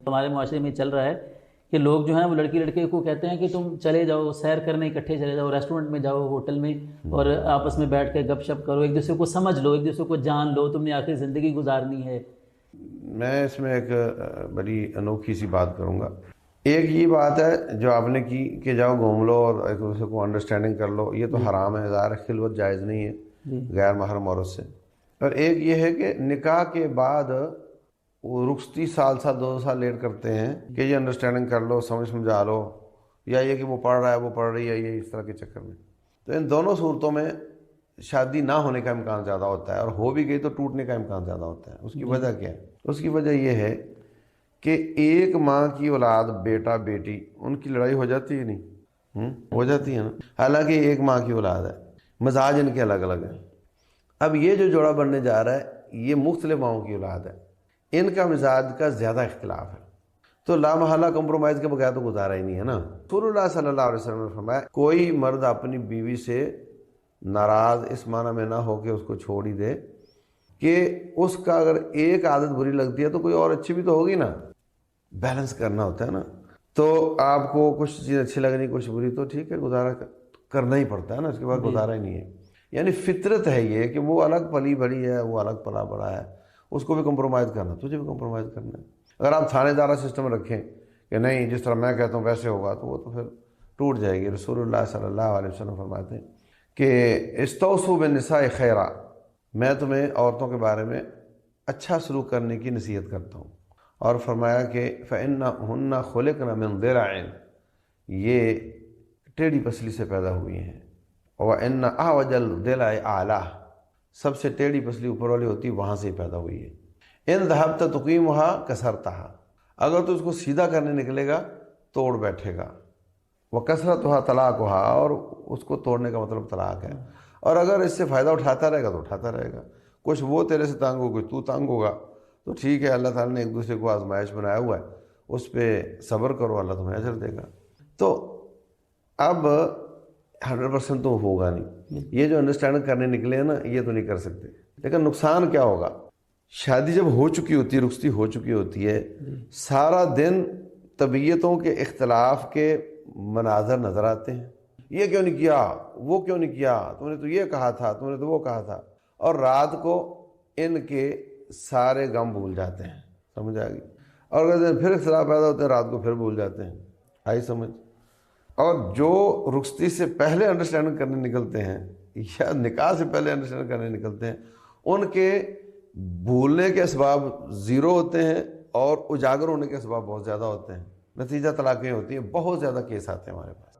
ہمارے معاشرے میں چل رہا ہے کہ لوگ جو ہیں وہ لڑکی لڑکے کو کہتے ہیں کہ تم چلے جاؤ سیر کرنے، اکٹھے چلے جاؤ ریسٹورنٹ میں جاؤ، ہوٹل میں، اور آپس میں بیٹھ کے گپ شپ کرو، ایک دوسرے کو سمجھ لو، ایک دوسرے کو جان لو، تم نے آخری زندگی گزارنی ہے۔ میں اس میں ایک بڑی انوکھی سی بات کروں گا۔ ایک یہ بات ہے جو آپ نے کی کہ جاؤ گھوم لو اور ایک دوسرے کو انڈرسٹینڈنگ کر لو، یہ تو حرام ہے، ظاہر ہے خلوت جائز نہیں ہے غیر محرم عورت سے۔ اور ایک یہ ہے کہ نکاح کے بعد وہ رخصتی سال 2 سال لیٹ کرتے ہیں کہ یہ انڈرسٹینڈنگ کر لو، سمجھا لو، یا یہ کہ وہ پڑھ رہا ہے وہ پڑھ رہی ہے، یہ اس طرح کے چکر میں۔ تو ان دونوں صورتوں میں شادی نہ ہونے کا امکان زیادہ ہوتا ہے، اور ہو بھی گئی تو ٹوٹنے کا امکان زیادہ ہوتا ہے۔ اس کی وجہ کیا ہے؟ اس کی وجہ یہ ہے کہ ایک ماں کی اولاد، بیٹا بیٹی، ان کی لڑائی ہو جاتی ہے نہیں؟ ہو جاتی ہے نا، حالانکہ ایک ماں کی اولاد ہے، مزاج ان کے الگ الگ ہیں۔ اب یہ جو جوڑا بننے جا رہا ہے یہ مختلف ماؤں کی اولاد ہے، ان کا مزاج کا زیادہ اختلاف ہے، تو لامحالہ کمپرومائز کے بغیر تو گزارا ہی نہیں ہے نا۔ رسول اللہ صلی اللہ علیہ وسلم نے فرمایا کوئی مرد اپنی بیوی سے ناراض اس معنی میں نہ ہو کہ اس کو چھوڑ ہی دے، کہ اس کا اگر ایک عادت بری لگتی ہے تو کوئی اور اچھی بھی تو ہوگی نا، بیلنس کرنا ہوتا ہے نا۔ تو آپ کو کچھ چیز اچھی لگ رہی کچھ بری، تو ٹھیک ہے گزارا کرنا ہی پڑتا ہے نا، اس کے بعد گزارا ہی نہیں ہے۔ یعنی فطرت ہے یہ کہ وہ الگ پلی بڑی ہے، وہ الگ پلا بڑا ہے، اس کو بھی کمپرومائز کرنا، تجھے بھی کمپرومائز کرنا ہے۔ اگر آپ تھانے دارہ سسٹم رکھیں کہ نہیں جس طرح میں کہتا ہوں ویسے ہوگا، تو وہ تو پھر ٹوٹ جائے گی۔ رسول اللہ صلی اللہ علیہ وسلم فرماتے ہیں کہ استوصوا بالنساء خیرا، میں تمہیں عورتوں کے بارے میں اچھا سلوک کرنے کی نصیحت کرتا ہوں، اور فرمایا کہ فإنہن خلقن من ضلع، یہ ٹیڑھی پسلی سے پیدا ہوئی ہیں، وإن أعوج الضلع أعلاہ، سب سے ٹیڑھی پسلی اوپر والی ہوتی وہاں سے پیدا ہوئی ہے۔ ان ذهبت تقیمها کسرتها، اگر تو اس کو سیدھا کرنے نکلے گا توڑ بیٹھے گا، وکثرتها طلاقها، اور اس کو توڑنے کا مطلب طلاق ہے۔ اور اگر اس سے فائدہ اٹھاتا رہے گا تو اٹھاتا رہے گا، کچھ وہ تیرے سے تانگ ہو، کوئی تو تانگ ہوگا، تو ٹھیک ہے، اللہ تعالیٰ نے ایک دوسرے کو آزمائش بنایا ہوا ہے، اس پہ صبر کرو، اللہ تمہیں اجر دے گا۔ تو اب 100% تو ہوگا نہیں، یہ جو انڈرسٹینڈ کرنے نکلے ہیں نا یہ تو نہیں کر سکتے۔ لیکن نقصان کیا ہوگا؟ شادی جب ہو چکی ہوتی ہے، رخصتی ہو چکی ہوتی ہے، سارا دن طبیعتوں کے اختلاف کے مناظر نظر آتے ہیں، یہ کیوں نہیں کیا، وہ کیوں نہیں کیا، تم نے تو یہ کہا تھا، تم نے تو وہ کہا تھا، اور رات کو ان کے سارے غم بھول جاتے ہیں، سمجھ آ گئی؟ اور اگر پھر اختلاف پیدا ہوتے ہیں رات کو پھر بھول جاتے ہیں، آئی سمجھ؟ اور جو رخصتی سے پہلے انڈرسٹینڈ کرنے نکلتے ہیں یا نکاح سے پہلے انڈرسٹینڈ کرنے نکلتے ہیں، ان کے بھولنے کے اسباب زیرو ہوتے ہیں اور اجاگر ہونے کے اسباب بہت زیادہ ہوتے ہیں، نتیجہ طلاقیں ہوتی ہیں، بہت زیادہ کیس آتے ہیں ہمارے پاس۔